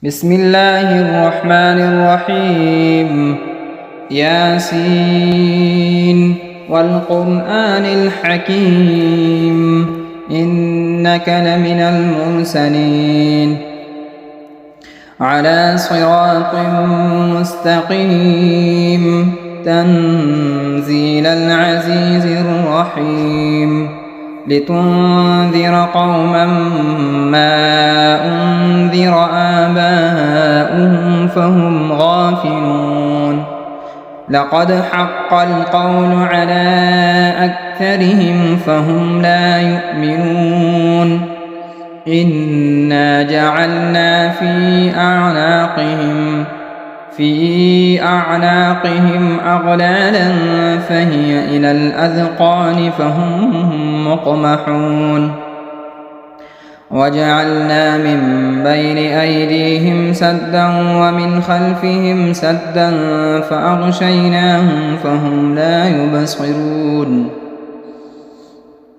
بسم الله الرحمن الرحيم. ياسين والقرآن الحكيم إنك لمن المرسلين على صراط مستقيم تنزيل العزيز الرحيم لتنذر قوما ما أنذر آباؤهم فهم غافلون لقد حق القول على أكثرهم فهم لا يؤمنون إنا جعلنا في أعناقهم أغلالا فهي إلى الأذقان فهم مقمحون وجعلنا من بين أيديهم سدا ومن خلفهم سدا فأغشيناهم فهم لا يبصرون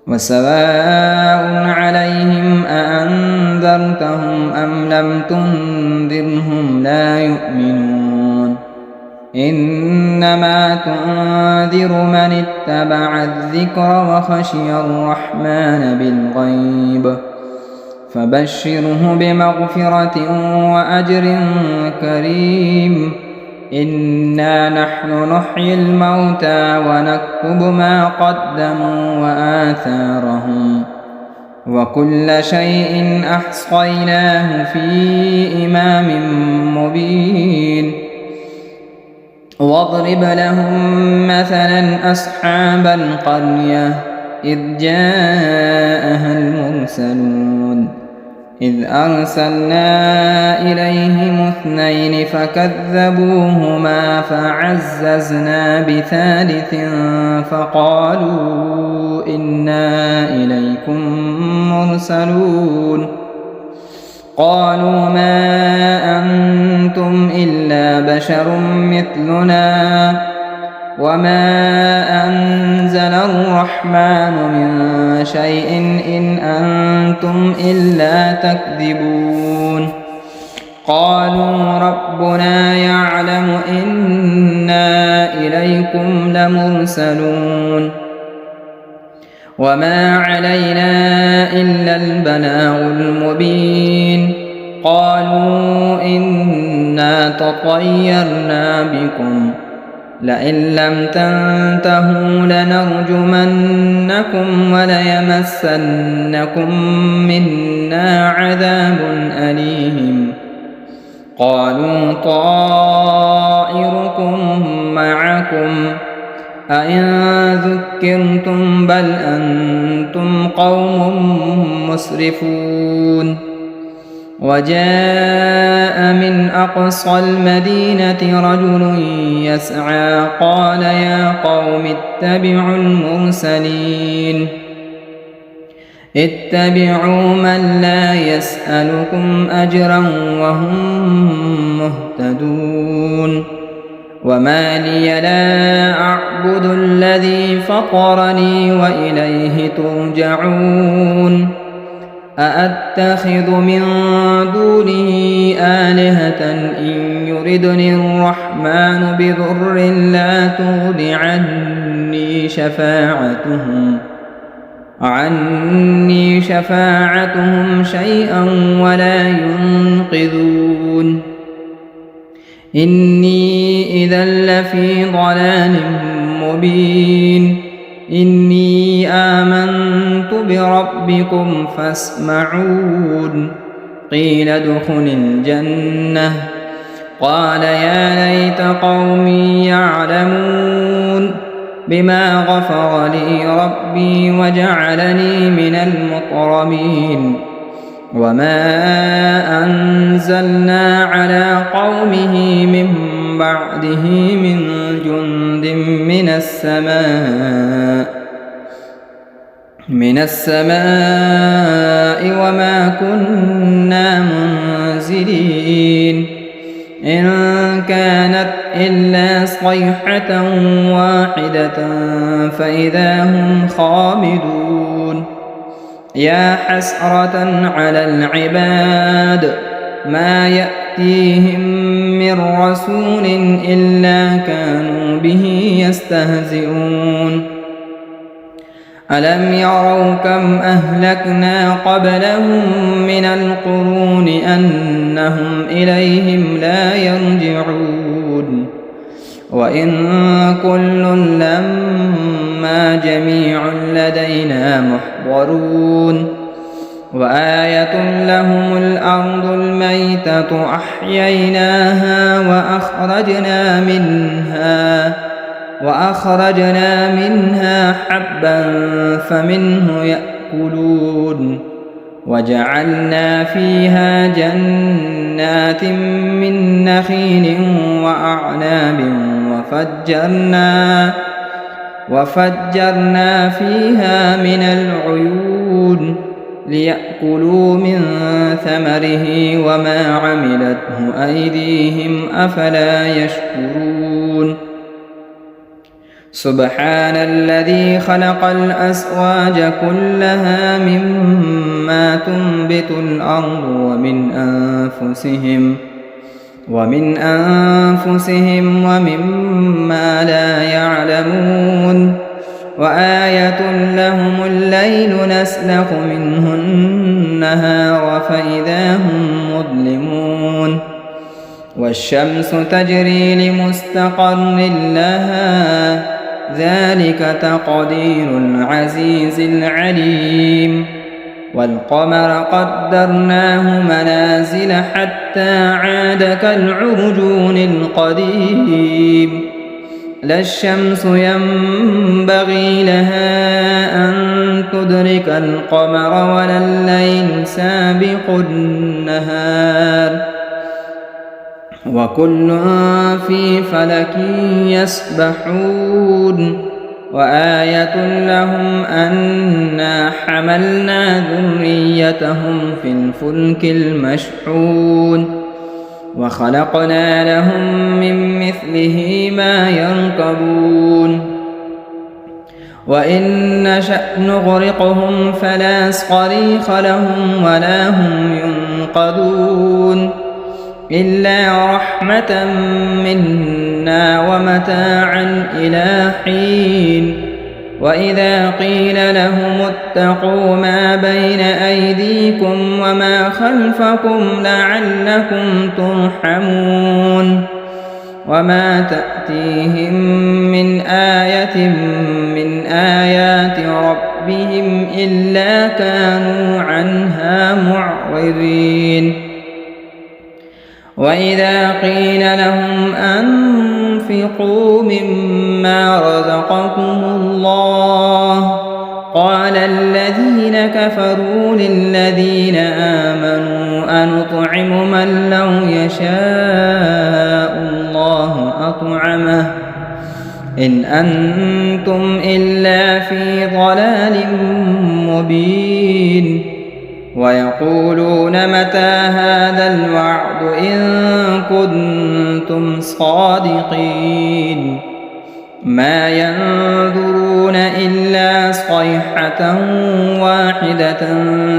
وسواء عليهم أأنذرتهم أم لم تنذرهم لا يؤمنون إنما تنذر من اتبع الذكر وخشي الرحمن بالغيب فبشره بمغفرة وأجر كريم إنا نحن نحيي الموتى ونكتب ما قدموا وآثارهم وكل شيء أحصيناه في إمام مبين واضرب لهم مثلا أصحاب القرية إذ جاءها المرسلون إذ أرسلنا إليهم اثنين فكذبوهما فعززنا بثالث فقالوا إنا إليكم مرسلون قالوا ما أنتم إلا بشر مثلنا وما أنزل الرحمن من شيء إن أنتم إلا تكذبون قالوا ربنا يعلم إنا إليكم لمرسلون وما علينا إلا البلاغ المبين قالوا إنا تطيرنا بكم لئن لم تنتهوا لنرجمنكم وليمسنكم منا عذاب أليم قالوا طائركم معكم أئن ذكرتم بل أنتم قوم مسرفون وجاء من أقصى المدينة رجل يسعى قال يا قوم اتبعوا المرسلين اتبعوا من لا يسألكم أجرا وهم مهتدون وما لي لا أعبد الذي فطرني وإليه ترجعون أأتخذ من دونه آلهة إن يردني الرحمن بضر لا تغن عني شفاعتهم شيئا ولا ينقذون إني إذا لفي ضلال مبين إني آمنت بربكم فاسمعون قيل ادخل الجنة قال يا ليت قومي يعلمون بما غفر لي ربي وجعلني من المكرمين وما أنزلنا على قومه من بعده من جند من السماء وما كنا منزلين إن كانت إلا صيحة واحدة فإذا هم خامدون يا حسرة على العباد ما يأتيهم من رسول إلا كانوا به يستهزئون ألم يروا كم أهلكنا قبلهم من القرون أنهم إليهم لا يرجعون وإن كل لما جميع لدينا محضرون وآية لهم الأرض الميتة أحييناها وأخرجنا منها حبا فمنه يأكلون وجعلنا فيها جنات من نخيل وأعناب وفجرنا فيها من العيون ليأكلوا من ثمره وما عملته أيديهم أفلا يشكرون سبحان الذي خلق الأزواج كلها مما تنبت الأرض ومن أنفسهم ومما لا يعلمون وآية لهم الليل نسلخ منه النهار فإذا هم مظلمون والشمس تجري لمستقر لها ذلك تقدير العزيز العليم والقمر قدرناه منازل حتى عاد كالعرجون القديم لا الشمس ينبغي لها أن تدرك القمر ولا الليل سابق النهار وكل في فلك يسبحون وآية لهم أنا حملنا ذريتهم في الفلك المشحون وخلقنا لهم من مثله ما يركبون وإن نشأ نغرقهم فلا صريخ لهم ولا هم ينقذون إلا رحمة منا ومتاعا إلى حين وإذا قيل لهم اتقوا ما بين أيديكم وما خلفكم لعلكم ترحمون وما تأتيهم من آية من آيات ربهم إلا كانوا عنها معرضين وإذا قيل لهم أنفقوا مما رزقكم الله قال الذين كفروا للذين آمنوا أنطعم من لو يشاء الله أطعمه إن أنتم إلا في ضلال مبين ويقولون متى هذا الوعد إن كنتم صادقين ما ينظرون إلا صيحة واحدة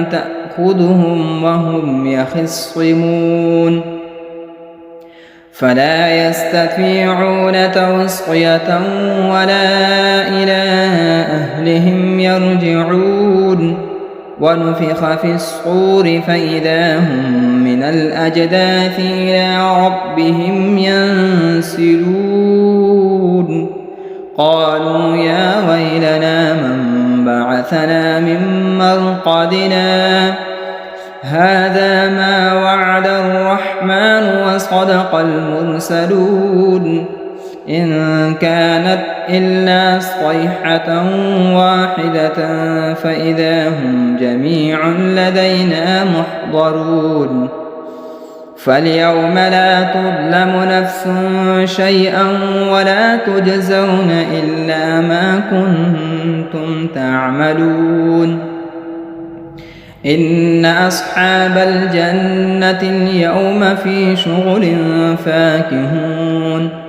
تأخذهم وهم يخصمون فلا يستطيعون توصية ولا إلى أهلهم يرجعون ونفخ في الصور فإذا هم من الأجداث إلى ربهم ينسلون قالوا يا ويلنا من بعثنا من مرقدنا هذا ما وعد الرحمن وصدق المرسلون إن كانت إلا صيحة واحدة فإذا هم جميع لدينا محضرون فاليوم لا تظلم نفس شيئا ولا تجزون إلا ما كنتم تعملون إن أصحاب الجنة اليوم في شغل فاكهون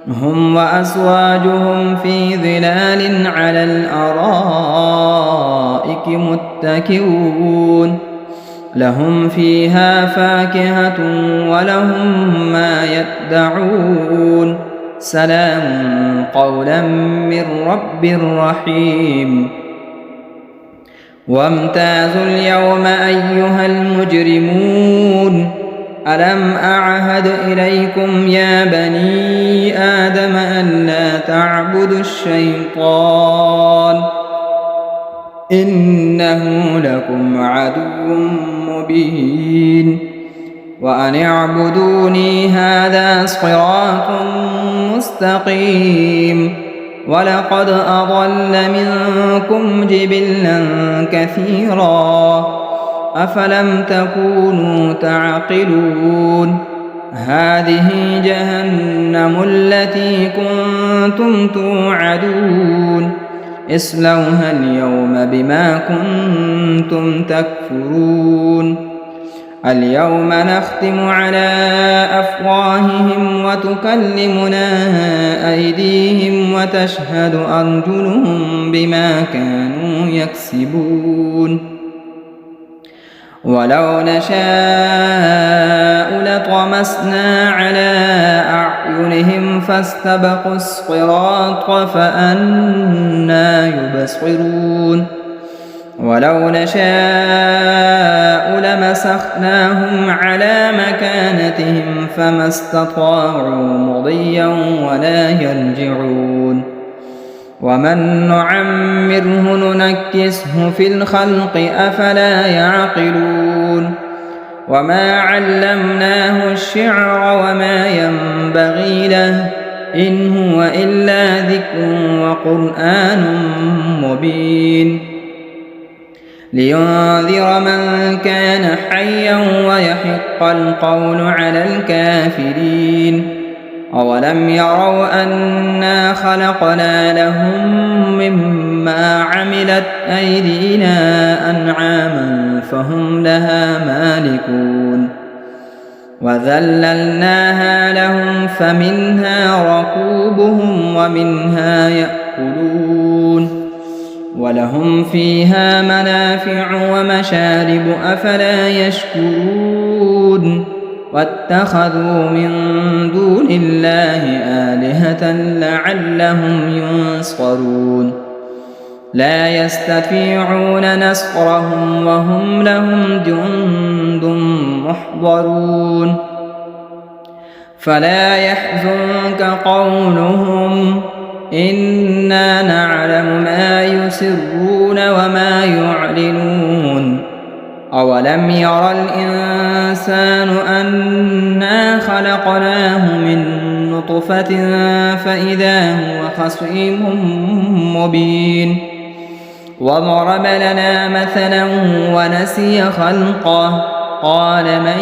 هم وأزواجهم في ظلال على الأرائك متكئون لهم فيها فاكهة ولهم ما يدعون سلام قولا من رب رحيم وامتازوا اليوم أيها المجرمون ألم أعهد إليكم يا بني آدم أن لا تعبدوا الشيطان إنه لكم عدو مبين وأن اعبدوني هذا صراط مستقيم ولقد أضل منكم جبلا كثيرا أفلم تكونوا تعقلون هذه جهنم التي كنتم توعدون اصلوها اليوم بما كنتم تكفرون اليوم نختم على أفواههم وتكلمنا أيديهم وتشهد أرجلهم بما كانوا يكسبون ولو نشاء لطمسنا على أعينهم فاستبقوا الصراط فأنى يبصرون ولو نشاء لمسخناهم على مكانتهم فما استطاعوا مضيا ولا يرجعون ومن نعمره ننكسه في الخلق أفلا يعقلون وما علمناه الشعر وما ينبغي له إن هو إلا ذكر وقرآن مبين لينذر من كان حيا ويحق القول على الكافرين أولم يروا أنا خلقنا لهم مما عملت أيدينا أنعاما فهم لها مالكون وذللناها لهم فمنها ركوبهم ومنها يأكلون ولهم فيها منافع ومشارب أفلا يشكرون واتخذوا من دون الله آلهة لعلهم ينصرون لا يستطيعون نصرهم وهم لهم جند محضرون فلا يحزنك قولهم إنا نعلم ما يسرون وما يعلنون أولم ير الإنسان أنا خلقناه من نطفة فإذا هو خصيم مبين وضرب لنا مثلا ونسي خلقه قال من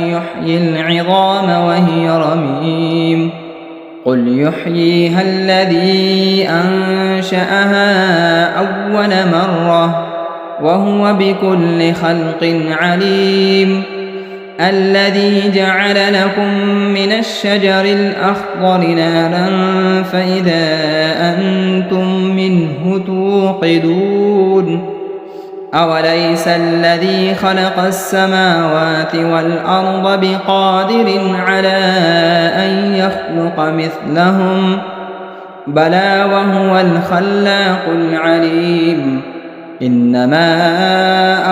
يحيي العظام وهي رميم قل يحييها الذي أنشأها أول مرة وهو بكل خلق عليم الذي جعل لكم من الشجر الأخضر نارا فإذا أنتم منه توقدون أوليس الذي خلق السماوات والأرض بقادر على أن يخلق مثلهم بلى وهو الخلاق العليم إنما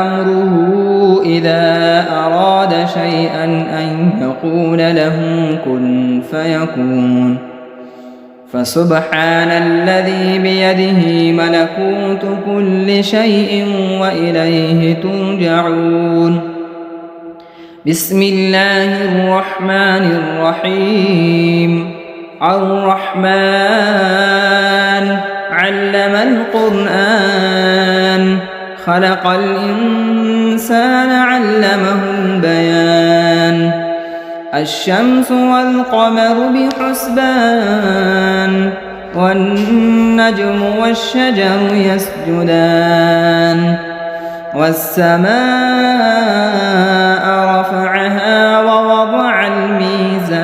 أمره إذا أراد شيئا أن يقول له كن فيكون فسبحان الذي بيده ملكوت كل شيء وإليه ترجعون بسم الله الرحمن الرحيم الرحمن علم القرآن خلق الإنسان علمه البيان الشمس والقمر بحسبان والنجم والشجر يسجدان والسماء رفعها ووضع الميزان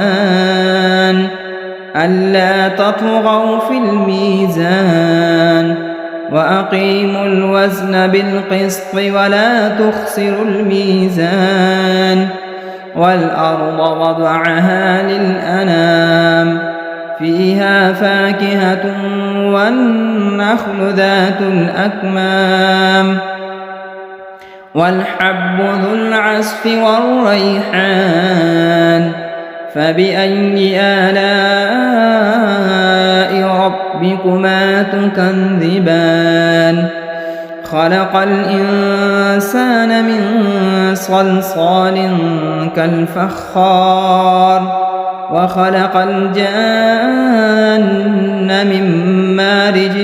ألا تطغوا في الميزان وأقيموا الوزن بالقسط ولا تخسروا الميزان والأرض وضعها للأنام فيها فاكهة والنخل ذات الأكمام والحب ذو العصف والريحان فبأي آلاء ربكما تكذبان خلق الإنسان من صلصال كالفخار وخلق الجان من مارج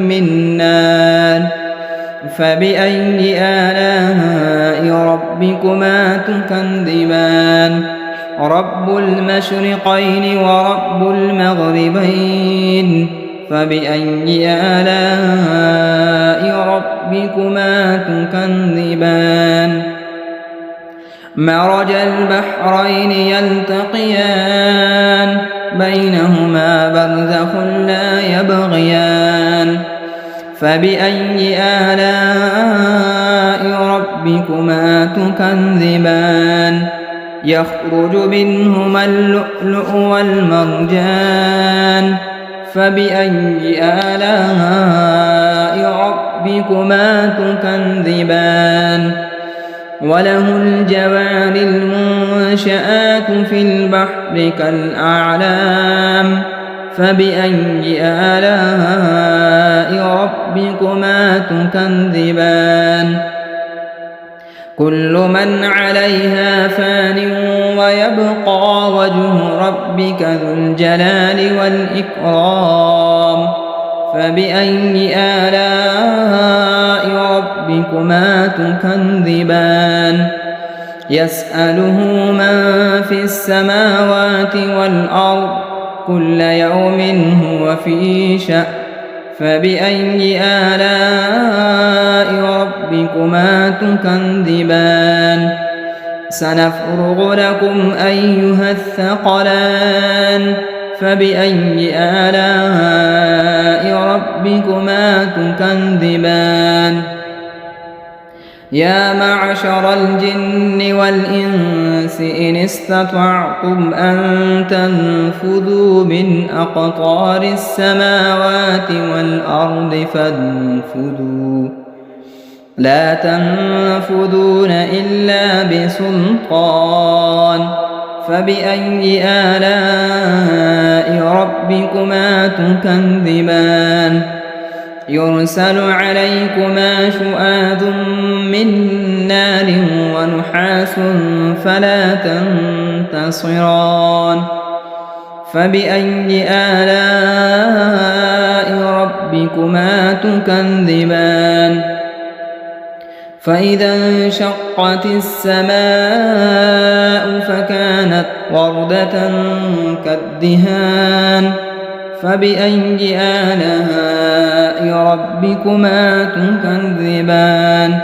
من نار فبأي آلاء ربكما تكذبان رب المشرقين ورب المغربين فبأي آلاء ربكما تكذبان مرج البحرين يلتقيان بينهما برزخ لا يبغيان فبأي آلاء ربكما تكذبان يخرج منهما اللؤلؤ والمرجان فبأي آلاء ربكما تكذبان وله الجوار المنشآت في البحر كالأعلام فبأي آلاء ربكما تكذبان كل من عليها فان ويبقى وجه ربك ذو الجلال والإكرام فبأي آلاء ربكما تكذبان يسأله من في السماوات والأرض كل يوم هو في شأن فبأي آلاء ربكما تكذبان سنفرغ لكم أيها الثقلان فبأي آلاء ربكما تكذبان يا معشر الجن والإنس إن استطعتم أن تنفذوا من أقطار السماوات والأرض فانفذوا لا تنفذون إلا بسلطان فبأي آلاء ربكما تكذبان يرسل عليكما شؤاد من نار ونحاس فلا تنتصران فبأي آلاء ربكما تكذبان فإذا انشقت السماء فكانت وردة كالدهان فبأي آلاء ربكما تكذبان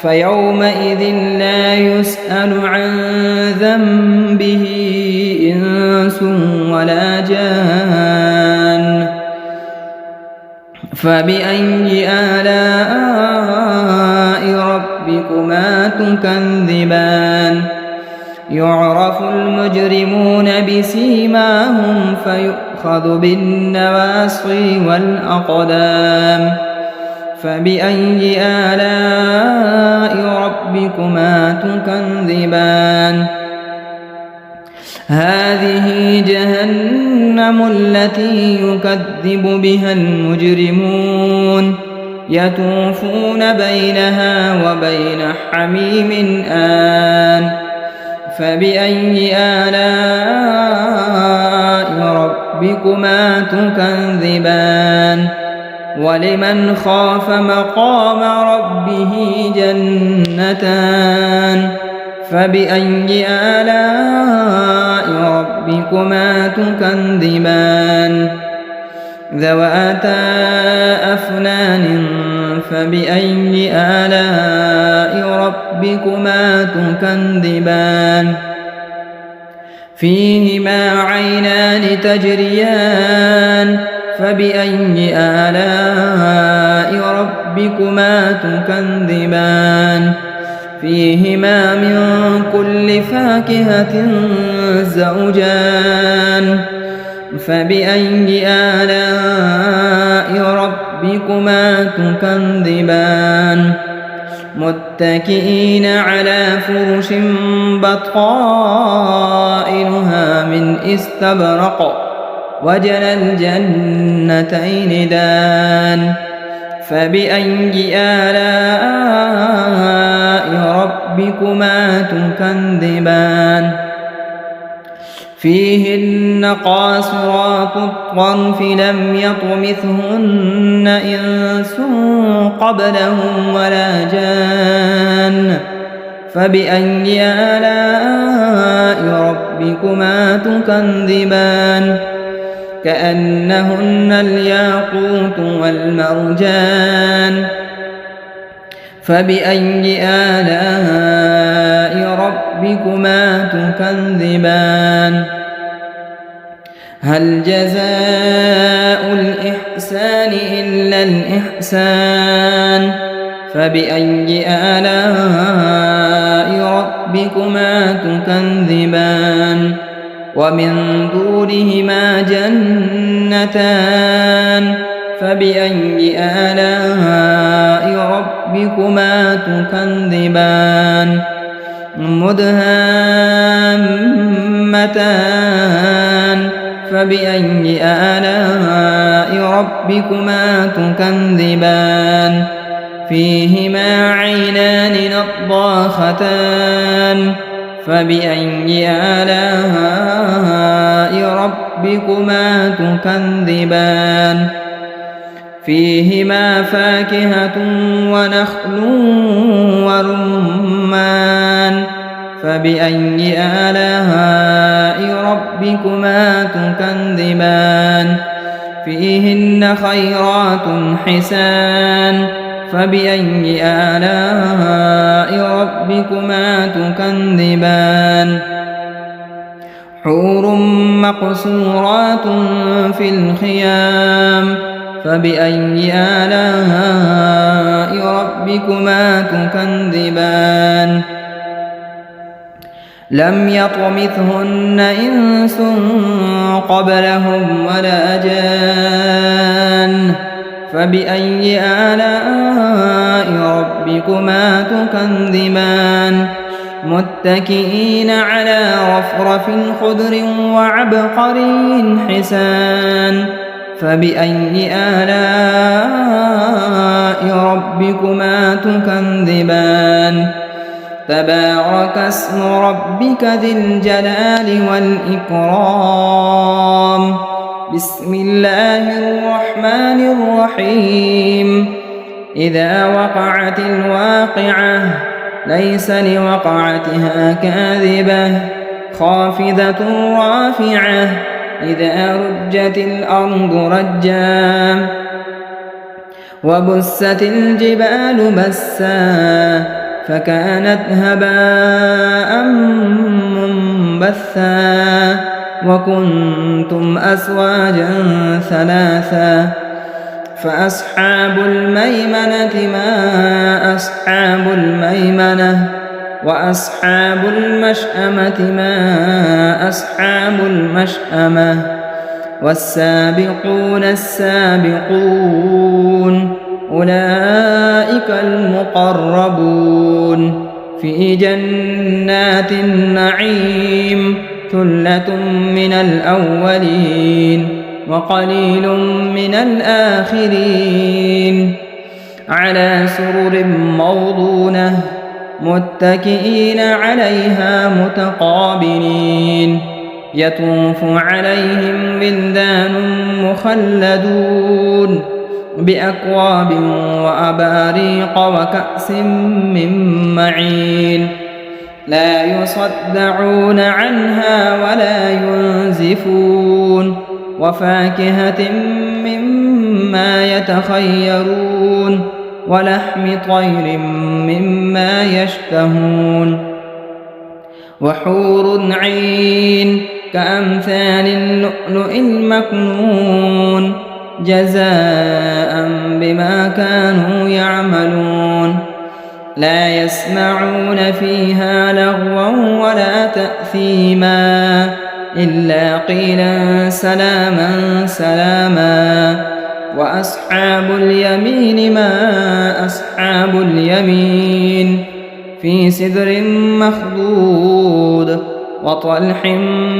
فيومئذ لا يسأل عن ذنبه إنس ولا جان فبأي آلاء ربكما تكذبان يعرف المجرمون بسيماهم فيؤخذ بالنواصي والأقدام فبأي آلاء ربكما تكذبان هذه جهنم التي يكذب بها المجرمون يطوفون بينها وبين حميم آن فبأي آلاء ربكما تكذبان ولمن خاف مقام ربه جنتان فبأي آلاء ربكما تكذبان ذواتا أفنان فبأي آلاء ربكما تكذبان فيهما عينان تجريان فبأي آلاء ربكما تكذبان فيهما من كل فاكهة زوجان فبأي آلاء ربكما تكذبان متكئين على فرش بطائنها من استبرق وجنى الجنتين دان فبأي آلاء ربكما تكذبان فيهن قاصرات الطرف لم يطمثهن إنس قبلهم ولا جان فبأي آلاء ربكما تكذبان كأنهن الياقوت والمرجان فبأي آلاء ربكما تكذبان هل جزاء الإحسان إلا الإحسان فبأي آلاء ربكما تكذبان ومن دونهما جنتان فبأي آلاء ربكما تكذبان مدهامتان فبأي آلاء ربكما تكذبان فيهما عينان نضاختان فبأي آلاء ربكما تكذبان فيهما فاكهة ونخل ورمان فبأي آلاء ربكما تكذبان فيهن خيرات حسان فبأي آلاء ربكما تكذبان حور مقصورات في الخيام فبأي آلاء ربكما تكذبان لم يطمثهن إنس قبلهم ولا جان فبأي آلاء ربكما تكذبان متكئين على رفرف خضر وعبقري حسان فبأي آلاء ربكما تكذبان تبارك اسم ربك ذي الجلال والإكرام بسم الله الرحمن الرحيم إذا وقعت الواقعة ليس لوقعتها كاذبة خافضة رافعة إذا رجت الأرض رجا وبست الجبال بسا فكانت هباء منبثا وكنتم أزواجا ثلاثا فأصحاب الميمنة ما أصحاب الميمنة وأصحاب المشأمة ما أصحاب المشأمة والسابقون السابقون أولئك المقربون في جنات النعيم ثلة من الأولين وقليل من الآخرين على سرر موضونة متكئين عليها متقابلين يطوف عليهم ولدان مخلدون بأكواب وأباريق وكأس من معين لا يصدعون عنها ولا ينزفون وفاكهة مما يتخيرون ولحم طير مما يشتهون وحور عين كأمثال اللؤلؤ المكنون جزاء بما كانوا يعملون لا يسمعون فيها لغوا ولا تأثيما إلا قيلا سلاما سلاما وأصحاب اليمين ما أصحاب اليمين في سدر مخضود وطلح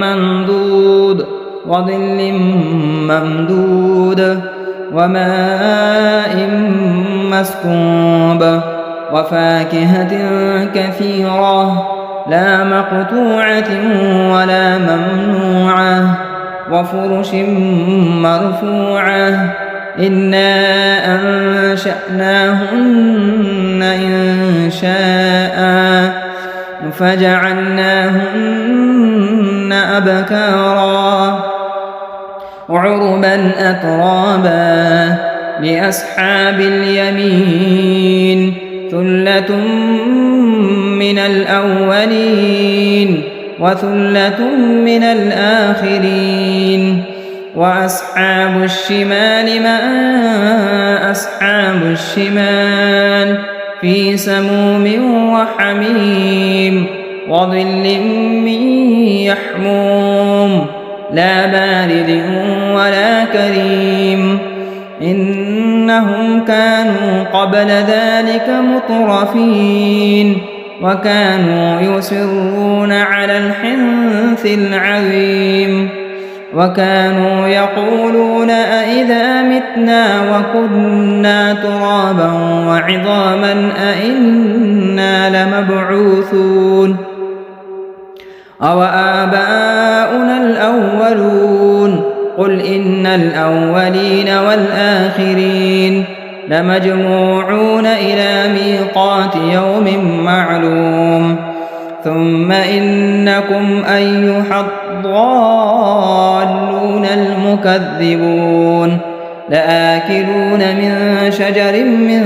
منضود وظل ممدود وماء مسكوب وفاكهة كثيرة لا مقطوعة ولا ممنوعة وفرش مرفوعة إنا أنشأناهن إنشاء فجعلناهن أبكارا عربا أترابا لأصحاب اليمين ثلة من الأولين وثلة من الآخرين وأصحاب الشمال ما أصحاب الشمال في سموم وحميم وظل من يحموم لا بارد ولا كريم إنهم كانوا قبل ذلك مترفين وكانوا يصرون على الحنث العظيم وكانوا يقولون أئذا متنا وكنا ترابا وعظاما أئنا لمبعوثون أو آباؤنا الأولون قل إن الأولين والآخرين لمجموعون إلى ميقات يوم معلوم ثم إنكم أيها الضالون المكذبون لآكلون من شجر من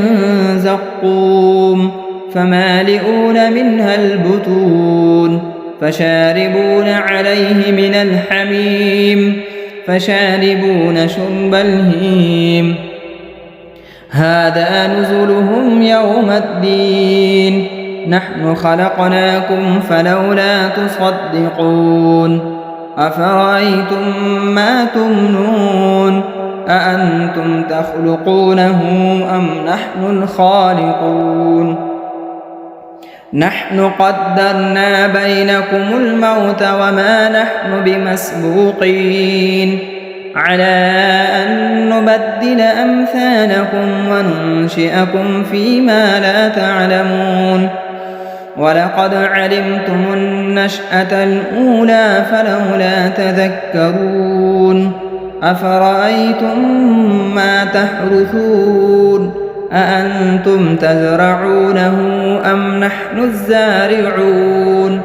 زقوم فمالئون منها البطون فشاربون عليه من الحميم فشاربون شرب الهيم هذا نزلهم يوم الدين نحن خلقناكم فلولا تصدقون أفرأيتم ما تمنون أأنتم تخلقونه أم نحن الخالقون نحن قدرنا بينكم الموت وما نحن بمسبوقين على أن نبدل أمثالكم وننشئكم فيما لا تعلمون ولقد علمتم النشأة الأولى فلولا تذكرون أفرأيتم ما تحرثون أأنتم تزرعونه أم نحن الزارعون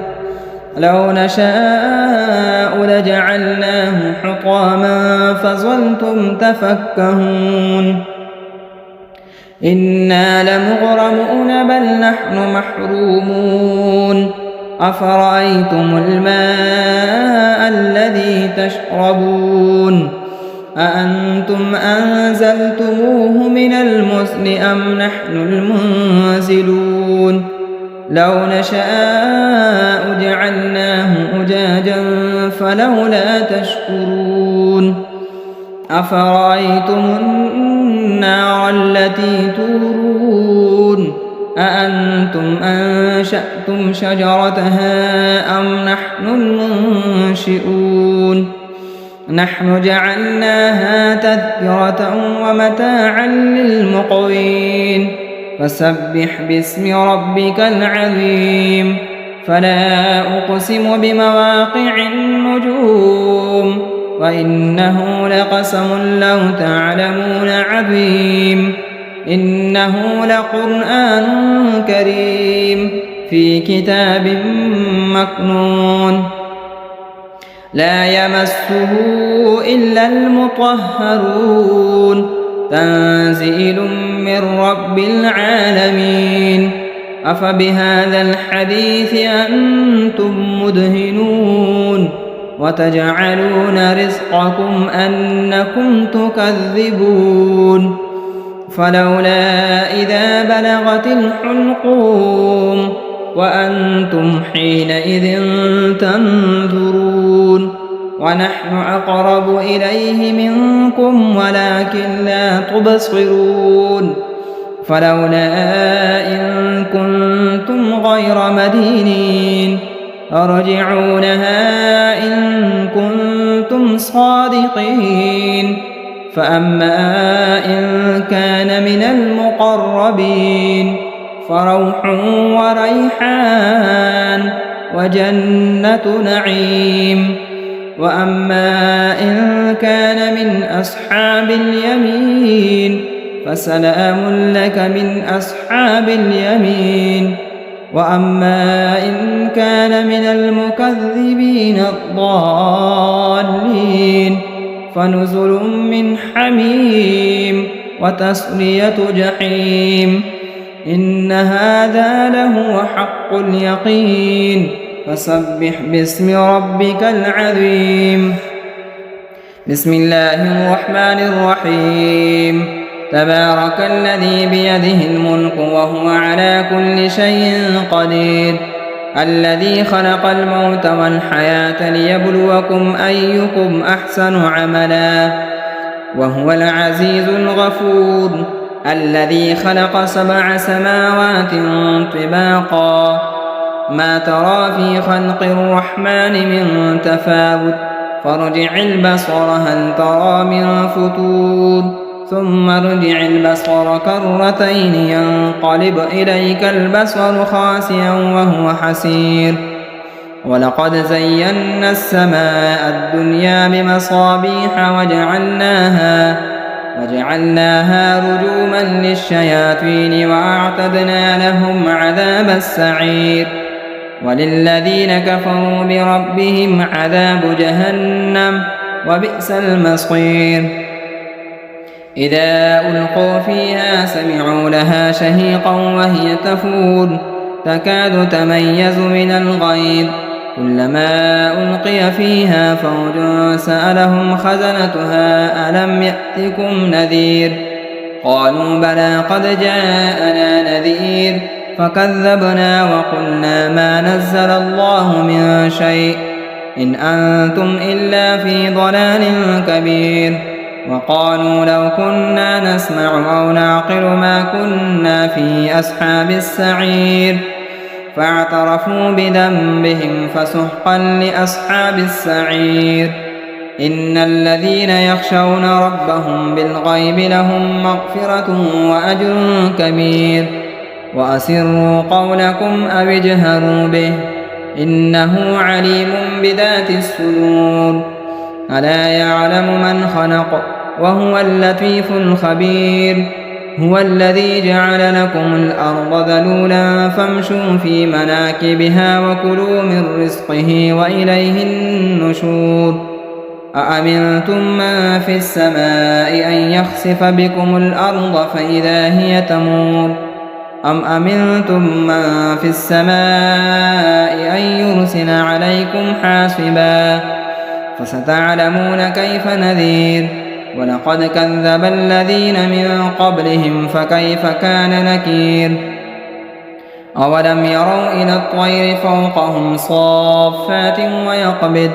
لو نشاء لجعلناه حطاما فظلتم تفكهون إنا لمغرمون بل نحن محرومون أفرأيتم الماء الذي تشربون أأنتم أنزلتموه من المزن أم نحن المنزلون لو نشاء جعلناه أجاجا فلولا تشكرون أفرأيتم النار التي تورون أأنتم أنشأتم شجرتها أم نحن المنشئون نحن جعلناها تذكرة ومتاعا للمقوين فسبح باسم ربك العظيم فلا أقسم بمواقع النجوم وإنه لقسم لو تعلمون عظيم إنه لقرآن كريم في كتاب مكنون لا يمسه إلا المطهرون تنزيل من رب العالمين أفبهذا الحديث أنتم مدهنون وتجعلون رزقكم أنكم تكذبون فلولا إذا بلغت الحلقوم وأنتم حينئذ تنظرون ونحن أقرب إليه منكم ولكن لا تبصرون فلولا إن كنتم غير مدينين ترجعونها إن كنتم صادقين فأما إن كان من المقربين فروح وريحان وجنة نعيم وأما إن كان من أصحاب اليمين فسلام لك من أصحاب اليمين وأما إن كان من المكذبين الضالين فنزل من حميم وتصلية جحيم إن هذا لهو حق اليقين فسبح باسم ربك العظيم بسم الله الرحمن الرحيم تبارك الذي بيده الملك وهو على كل شيء قدير الذي خلق الموت والحياة ليبلوكم أيكم أحسن عملا وهو العزيز الغفور الذي خلق 7 سماوات طباقا ما ترى في خلق الرحمن من تفاوت فارجع البصر هل ترى من فتور ثم ارجع البصر كرتين ينقلب إليك البصر خاسئا وهو حسير ولقد زينا السماء الدنيا بمصابيح وجعلناها رجوما للشياطين وأعتدنا لهم عذاب السعير وللذين كفروا بربهم عذاب جهنم وبئس المصير إذا ألقوا فيها سمعوا لها شهيقا وهي تفور تكاد تميز من الغيظ كلما ألقي فيها فوج سألهم خزنتها ألم يأتكم نذير قالوا بلى قد جاءنا نذير فكذبنا وقلنا ما نزل الله من شيء إن أنتم إلا في ضلال كبير وقالوا لو كنا نسمع أو نعقل ما كنا في أصحاب السعير فاعترفوا بذنبهم فسحقا لأصحاب السعير إن الذين يخشون ربهم بالغيب لهم مغفرة وأجر كبير وأسروا قولكم أو اجهروا به إنه عليم بذات الصدور ألا يعلم من خلق وهو اللطيف الخبير هو الذي جعل لكم الأرض ذلولا فامشوا في مناكبها وكلوا من رزقه وإليه النشور أأمنتم من في السماء أن يخسف بكم الأرض فإذا هي تمور أم أمنتم من في السماء أن يرسل عليكم حاصبا فستعلمون كيف نذير ولقد كذب الذين من قبلهم فكيف كان نكير أولم يروا إلى الطير فوقهم صافات ويقبض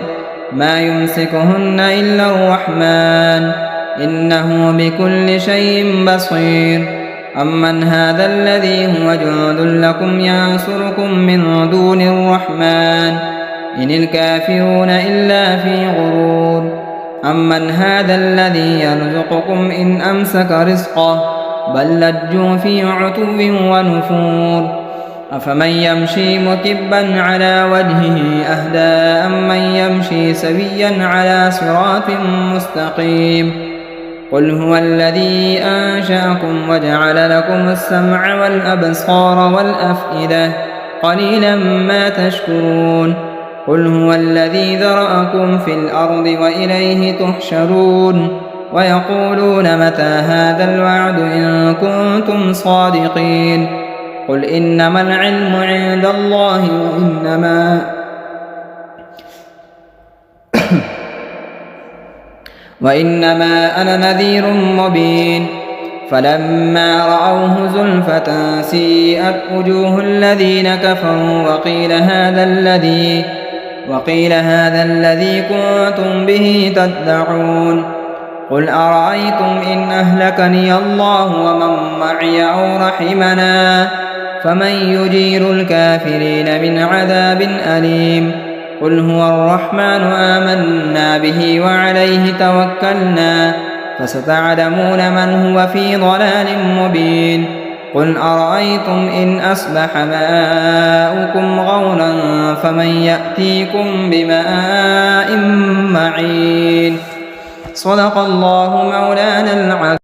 ما يمسكهن إلا الرحمن إنه بكل شيء بصير أمن هذا الذي هو جند لكم ينصركم من دون الرحمن إن الكافرون إلا في غرور أمن هذا الذي يرزقكم إن أمسك رزقه بل لجوا في عتو ونفور أفمن يمشي مكبا على وجهه أهدى أمن يمشي سويا على صراط مستقيم قل هو الذي أنشأكم وجعل لكم السمع والأبصار والأفئدة قليلا ما تشكرون قل هو الذي ذرأكم في الأرض وإليه تحشرون ويقولون متى هذا الوعد إن كنتم صادقين قل إنما العلم عند الله وإنما أنا نذير مبين فلما رأوه زلفة سيئت وجوه الذين كفروا وقيل هذا الذي كنتم به تدعون قل أرأيتم إن أهلكني الله ومن معي أو رحمنا فمن يجير الكافرين من عذاب أليم قل هو الرحمن آمنا به وعليه توكلنا فستعلمون من هو في ضلال مبين قل أرأيتم إن أصبح ماؤكم غورا فمن يأتيكم بماء معين صدق الله مولانا العظيم.